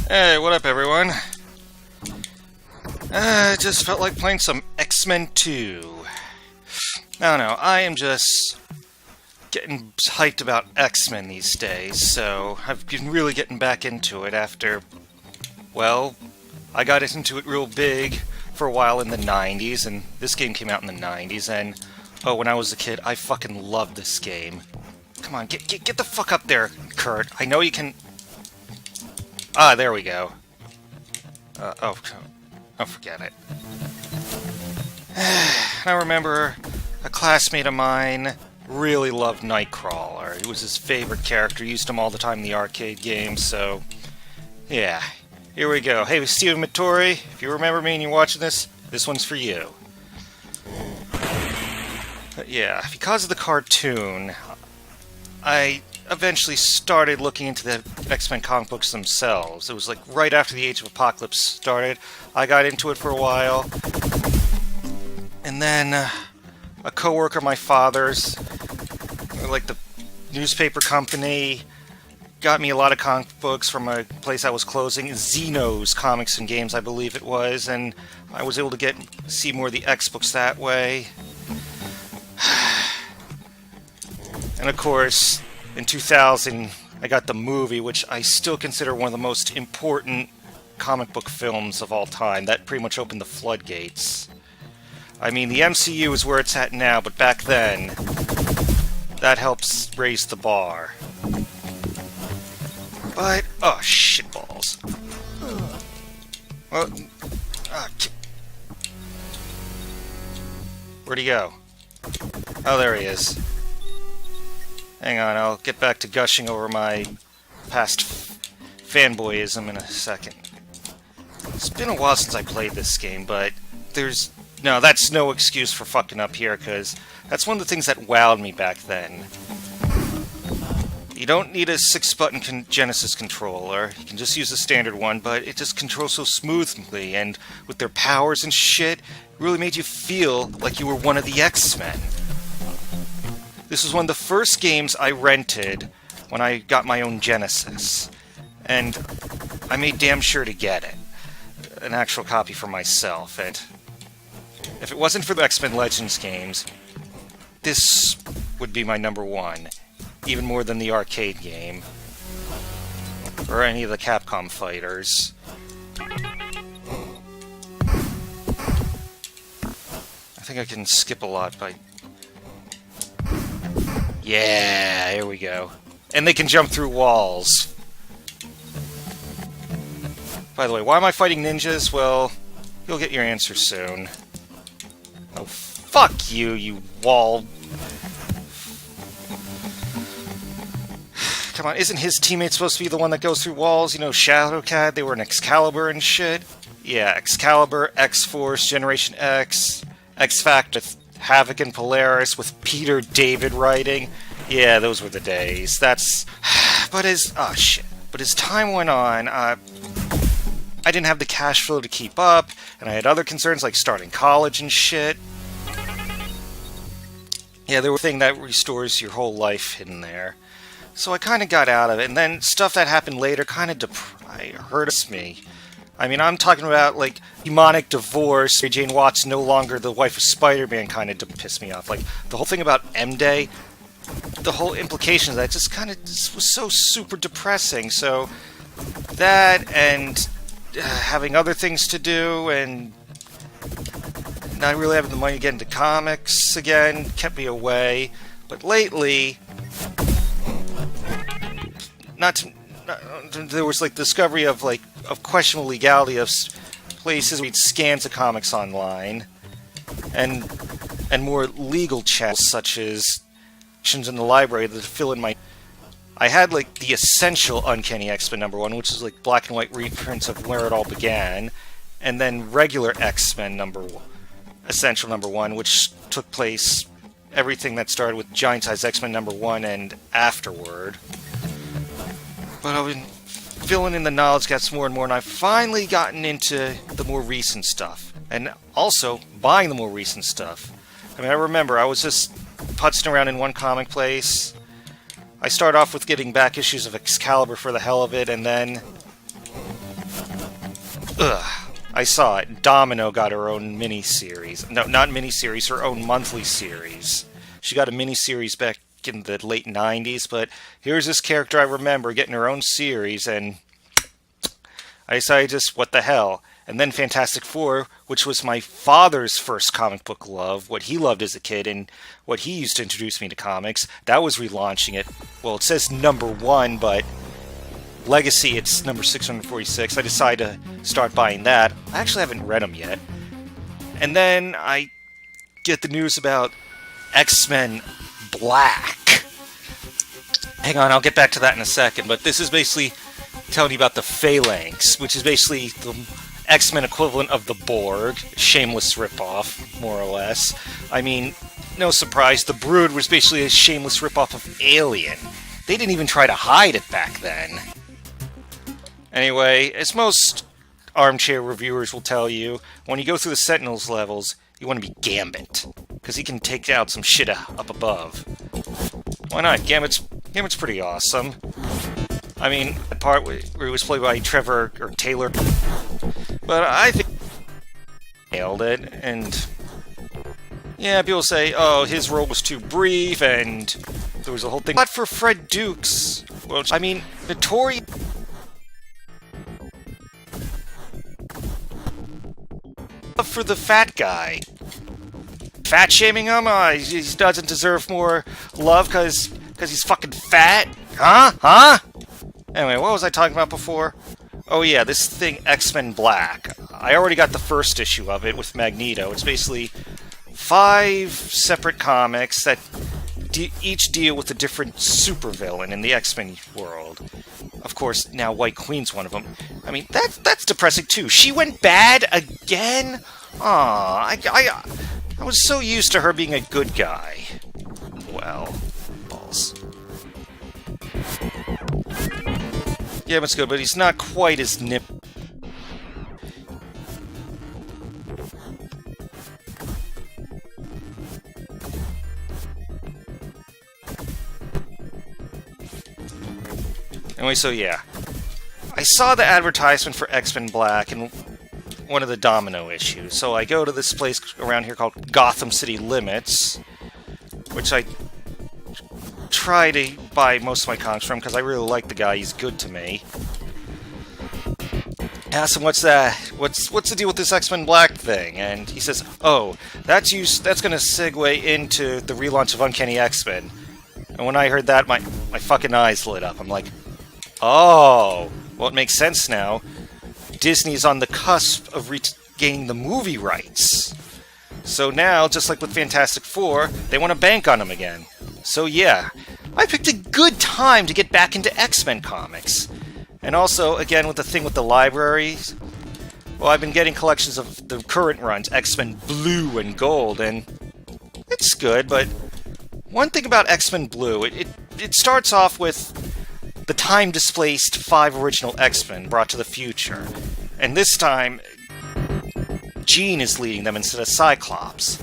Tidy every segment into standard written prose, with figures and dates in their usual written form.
Hey, what up, everyone? I just felt like playing some X-Men 2. I don't know, I am just getting hyped about X-Men these days, so I've been really getting back into it after, well, I got into it real big for a while in the 90s, and this game came out in the 90s, and, oh, when I was a kid, I fucking loved this game. Come on, get the fuck up there, Kurt. I know you can... Ah, there we go. Oh, forget it. I remember a classmate of mine really loved Nightcrawler. He was his favorite character. Used him all the time in the arcade games, so... yeah, here we go. Hey, Stephen Mattori, if you remember me and you're watching this one's for you. But yeah, because of the cartoon, I eventually started looking into the X-Men comic books themselves. It was like right after the Age of Apocalypse started. I got into it for a while. And then a coworker of my father's, like the newspaper company, got me a lot of comic books from a place I was closing, Xeno's Comics and Games, I believe it was, and I was able to see more of the X books that way. And of course, in 2000, I got the movie, which I still consider one of the most important comic book films of all time. That pretty much opened the floodgates. I mean, the MCU is where it's at now, but back then, that helps raise the bar. But, oh, shitballs. Well, where'd he go? Oh, there he is. Hang on, I'll get back to gushing over my past fanboyism in a second. It's been a while since I played this game, but that's no excuse for fucking up here, because that's one of the things that wowed me back then. You don't need a 6-button Genesis controller, you can just use the standard one, but it just controls so smoothly, and with their powers and shit, it really made you feel like you were one of the X-Men. This was one of the first games I rented when I got my own Genesis, and I made damn sure to get it. An actual copy for myself, and if it wasn't for the X-Men Legends games, this would be my number one, even more than the arcade game, or any of the Capcom fighters. I think I can skip a lot by... yeah, here we go. And they can jump through walls. By the way, why am I fighting ninjas? Well, you'll get your answer soon. Oh, fuck you, you wall... Come on, isn't his teammate supposed to be the one that goes through walls? You know, Shadowcat, they were in Excalibur and shit? Yeah, Excalibur, X-Force, Generation X, X-Factor, Havoc and Polaris with Peter David writing. Yeah, those were the days. But as time went on, I didn't have the cash flow to keep up, and I had other concerns like starting college and shit. Yeah, there were things that restores your whole life in there. So I kind of got out of it, and then stuff that happened later kind of hurts me. I mean, I'm talking about, like, demonic divorce, Mary Jane Watts no longer the wife of Spider-Man kind of pissed me off. Like, the whole thing about M-Day, the whole implication of that just kind of was so super depressing. So, that, and having other things to do, and not really having the money to get into comics again, kept me away. But lately, there was, like, discovery of questionable legality of places read scans of comics online, and more legal channels such as in the library that fill in my... I had, like, the essential Uncanny X-Men #1, which is, like, black and white reprints of where it all began, and then regular X-Men essential #1, which took place everything that started with Giant Size X-Men #1 and afterward. But I've been filling in the knowledge gaps more and more, and I've finally gotten into the more recent stuff. And also, buying the more recent stuff. I mean, I remember I was just putzing around in one comic place, I start off with getting back issues of Excalibur for the hell of it, and then... I saw it. Domino got her own mini-series. No, not mini-series, her own monthly series. She got a mini-series back in the late 90s, but here's this character I remember getting her own series, and I decided just, what the hell? And then Fantastic Four, which was my father's first comic book love, what he loved as a kid, and what he used to introduce me to comics, that was relaunching it. Well, it says #1, but Legacy, it's number 646. I decided to start buying that. I actually haven't read them yet. And then I get the news about X-Men Black. Hang on, I'll get back to that in a second, but this is basically telling you about the Phalanx, which is basically the X-Men equivalent of the Borg. Shameless ripoff, more or less. I mean, no surprise, the Brood was basically a shameless ripoff of Alien. They didn't even try to hide it back then. Anyway, as most armchair reviewers will tell you, when you go through the Sentinels levels, you want to be Gambit, because he can take out some shit up above. Why not? Gambit's pretty awesome. I mean, the part where he was played by Trevor or Taylor, but I think he nailed it. And yeah, people say, oh, his role was too brief, and there was a whole thing. But for Fred Dukes, well, I mean, Notorious. For the fat guy. Fat shaming him? He doesn't deserve more love because he's fucking fat? Huh? Anyway, what was I talking about before? Oh yeah, this thing, X-Men Black. I already got the first issue of it with Magneto. It's basically 5 separate comics that each deal with a different supervillain in the X-Men world. Of course, now White Queen's one of them. I mean, that's depressing too. She went bad again? Aw, I was so used to her being a good guy. Well, balls. Yeah, it's good, but he's not quite as nip. Anyway, so yeah. I saw the advertisement for X-Men Black in one of the Domino issues, so I go to this place around here called Gotham City Limits, which I try to buy most of my comics from, because I really like the guy, he's good to me. I asked him, what's that? What's the deal with this X-Men Black thing? And he says, oh, that's gonna segue into the relaunch of Uncanny X-Men. And when I heard that, my fucking eyes lit up. I'm like, oh, well, it makes sense now. Disney's on the cusp of regaining the movie rights. So now, just like with Fantastic Four, they want to bank on them again. So yeah, I picked a good time to get back into X-Men comics. And also, again, with the thing with the libraries, well, I've been getting collections of the current runs, X-Men Blue and Gold, and it's good, but one thing about X-Men Blue, it starts off with the time-displaced 5 original X-Men brought to the future. And this time, Jean is leading them instead of Cyclops.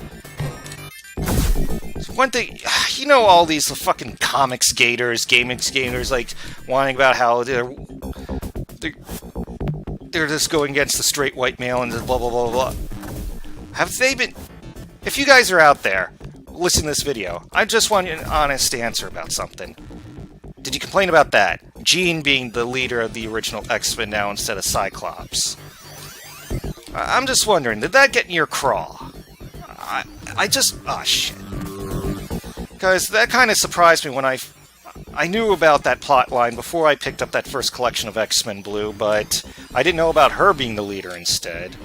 One thing, you know, all these fucking comics gators, gaming gators, like, whining about how they're just going against the straight white male and blah, blah, blah, blah. Have they been... If you guys are out there, listen to this video, I just want an honest answer about something. Did you complain about that? Jean being the leader of the original X-Men now instead of Cyclops. I'm just wondering, did that get in your craw? I just... oh, shit. Because that kind of surprised me when I knew about that plot line before I picked up that first collection of X-Men Blue, but I didn't know about her being the leader instead.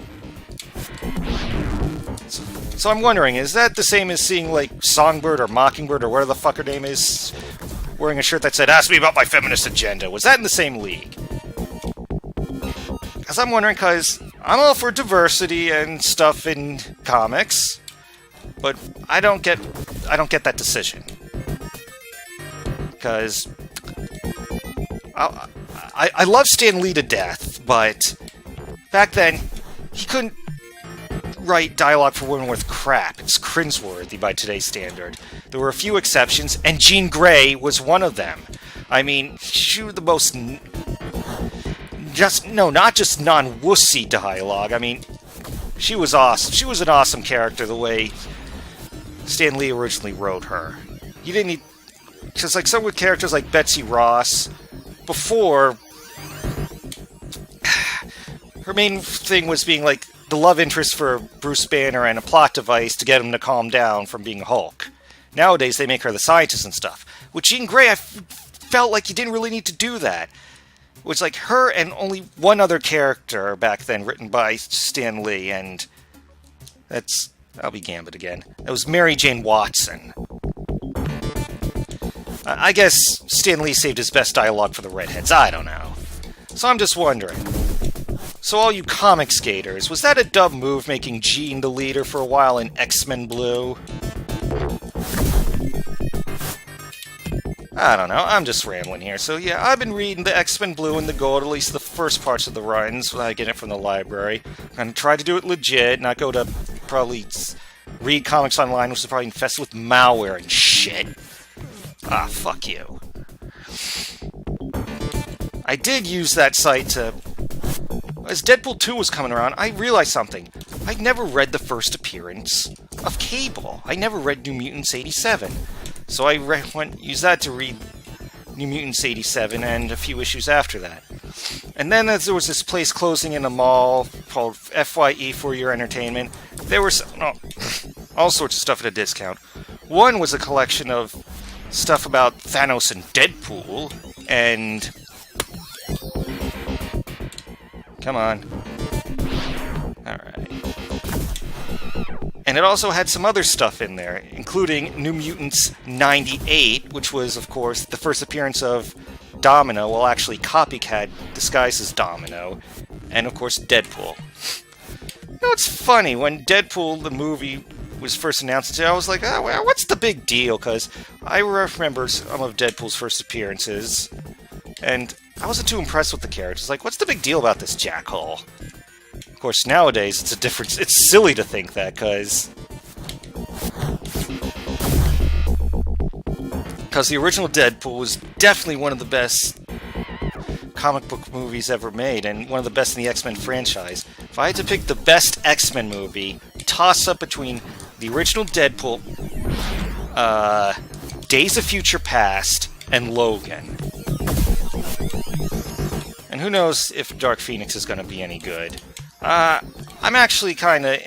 So I'm wondering, is that the same as seeing, like, Songbird or Mockingbird or whatever the fuck her name is, wearing a shirt that said, ask me about my feminist agenda? Was that in the same league? Because I'm wondering, because I'm all for diversity and stuff in comics, but I don't get that decision. Because I love Stan Lee to death, but back then he couldn't write dialogue for women worth crap. It's cringeworthy by today's standard. There were a few exceptions, and Jean Grey was one of them. I mean, she was the most... not just non-wussy dialogue. I mean, she was awesome. She was an awesome character the way Stan Lee originally wrote her. He didn't need... Because, like, some with characters like Betsy Ross, before... Her main thing was being, like, the love interest for Bruce Banner and a plot device to get him to calm down from being Hulk. Nowadays, they make her the scientist and stuff. With Jean Grey, I felt like you didn't really need to do that. It was like her and only one other character back then written by Stan Lee, and that's... I'll be Gambit again. That was Mary Jane Watson. I guess Stan Lee saved his best dialogue for the redheads. I don't know. So I'm just wondering. So all you comic skaters, was that a dumb move making Jean the leader for a while in X-Men Blue? I don't know, I'm just rambling here. So yeah, I've been reading the X-Men Blue and the Gold, at least the first parts of the runs, when I get it from the library. I'm gonna try to do it legit, not go to probably read comics online, which is probably infested with malware and shit. Ah, fuck you. I did use that site to... As Deadpool 2 was coming around, I realized something. I never read the first appearance of Cable. I never read New Mutants 87. So I used that to read New Mutants 87 and a few issues after that. And then there was this place closing in a mall called FYE for Your Entertainment. There was all sorts of stuff at a discount. One was a collection of stuff about Thanos and Deadpool, and... Come on. Alright. And it also had some other stuff in there, including New Mutants 98, which was, of course, the first appearance of Domino, well, actually Copycat disguised as Domino, and, of course, Deadpool. You know, it's funny, when Deadpool, the movie, was first announced, I was like, oh, well, what's the big deal? Because I remember some of Deadpool's first appearances, and I wasn't too impressed with the characters. Like, what's the big deal about this jackhole? Of course, nowadays, it's a difference. It's silly to think that, because the original Deadpool was definitely one of the best comic book movies ever made, and one of the best in the X-Men franchise. If I had to pick the best X-Men movie, toss-up between the original Deadpool, Days of Future Past, and Logan. And who knows if Dark Phoenix is going to be any good. I'm actually kind of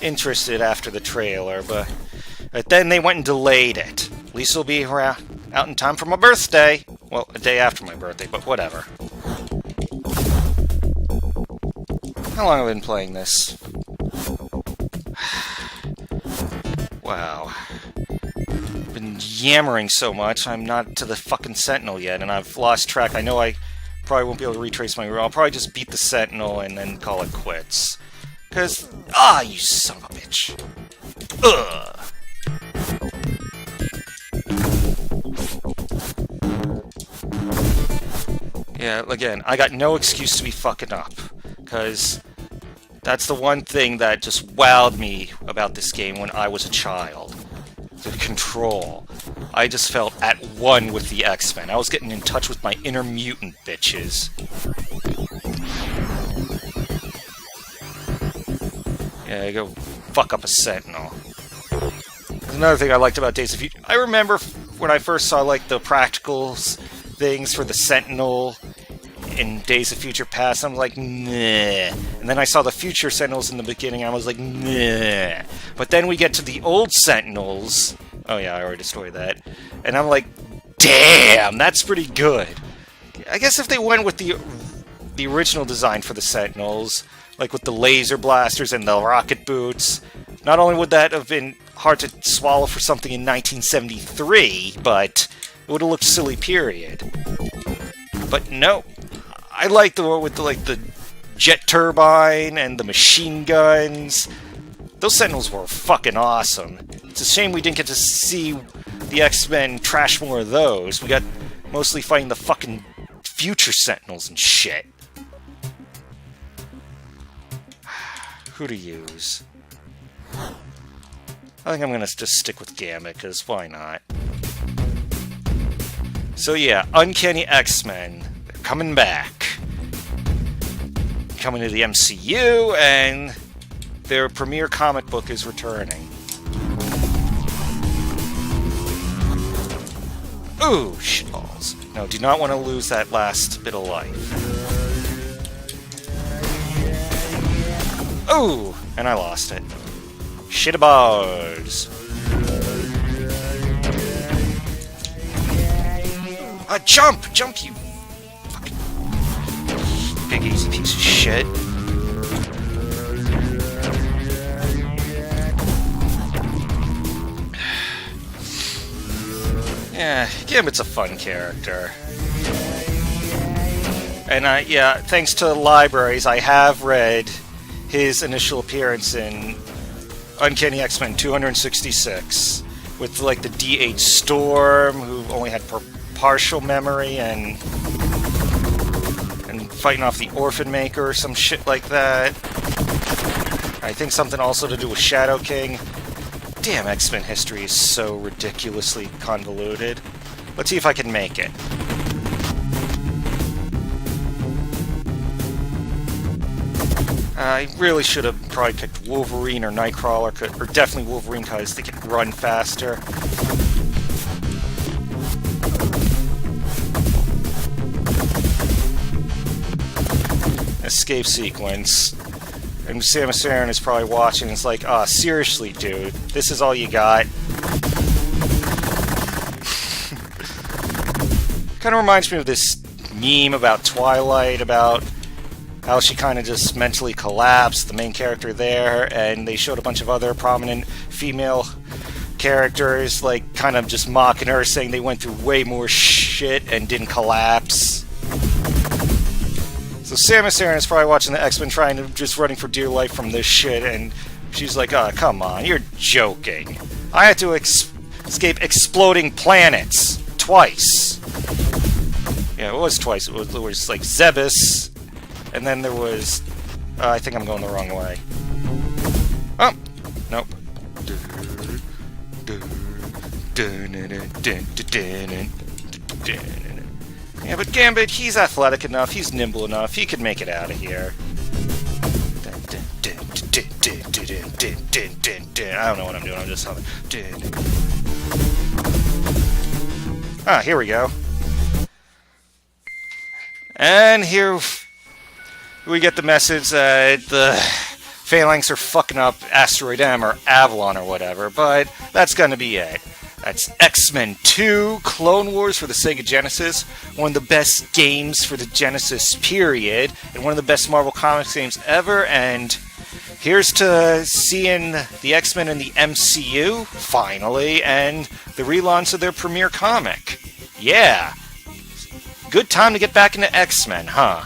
interested after the trailer, but then they went and delayed it. At least it'll be out in time for my birthday. Well, a day after my birthday, but whatever. How long have I been playing this? Wow. I've been yammering so much, I'm not to the fucking Sentinel yet, and I've lost track. I know I probably won't be able to retrace my route. I'll probably just beat the Sentinel and then call it quits. Because, you son of a bitch. Ugh. Yeah, again, I got no excuse to be fucking up. Because that's the one thing that just wowed me about this game when I was a child. The control. I just felt at one with the X-Men. I was getting in touch with my inner mutant bitches. Yeah, go fuck up a Sentinel. There's another thing I liked about Days of Future. I remember when I first saw, like, the practicals things for the Sentinel in Days of Future Past, I'm like, nah. And then I saw the future Sentinels in the beginning, and I was like, nah. But then we get to the old Sentinels. Oh yeah, I already destroyed that. And I'm like, damn, that's pretty good. I guess if they went with the original design for the Sentinels, like with the laser blasters and the rocket boots, not only would that have been hard to swallow for something in 1973, but it would have looked silly, period. But no, I like the one with the jet turbine and the machine guns. Those Sentinels were fucking awesome. It's a shame we didn't get to see the X-Men trash more of those. We got mostly fighting the fucking future Sentinels and shit. Who to use? I think I'm gonna just stick with Gambit, because why not? So yeah, Uncanny X-Men. They're coming back. Coming to the MCU, and their premiere comic book is returning. Ooh, shitballs. No, do not want to lose that last bit of life. Ooh, and I lost it. Shitballs. Jump! Jump, you fucking big easy piece of shit. Yeah, Gambit's a fun character. And yeah, thanks to the libraries, I have read his initial appearance in Uncanny X-Men 266 with, like, the D.H. Storm, who only had partial memory, and fighting off the Orphan Maker or some shit like that. I think something also to do with Shadow King. Damn, X-Men history is so ridiculously convoluted. Let's see if I can make it. I really should have probably picked Wolverine or Nightcrawler, or definitely Wolverine because they can run faster. Escape sequence. And Samus Aran is probably watching and it's like, seriously, dude, this is all you got? Kind of reminds me of this meme about Twilight, about how she kind of just mentally collapsed, the main character there, and they showed a bunch of other prominent female characters, like, kind of just mocking her, saying they went through way more shit and didn't collapse. So Samus Aran is probably watching the X-Men trying to just running for dear life from this shit, and she's like, come on, you're joking. I had to escape exploding planets. Twice. Yeah, it was twice. It was like Zebus, and then there was... I think I'm going the wrong way. Oh! Nope. Yeah, but Gambit, he's athletic enough, he's nimble enough, he could make it out of here. I don't know what I'm doing, I'm just humming. Ah, here we go. And here we get the message that the Phalanx are fucking up Asteroid M or Avalon or whatever, but that's gonna be it. That's X-Men 2, Clone Wars for the Sega Genesis, one of the best games for the Genesis period, and one of the best Marvel Comics games ever, and here's to seeing the X-Men in the MCU, finally, and the relaunch of their premiere comic. Yeah! Good time to get back into X-Men, huh?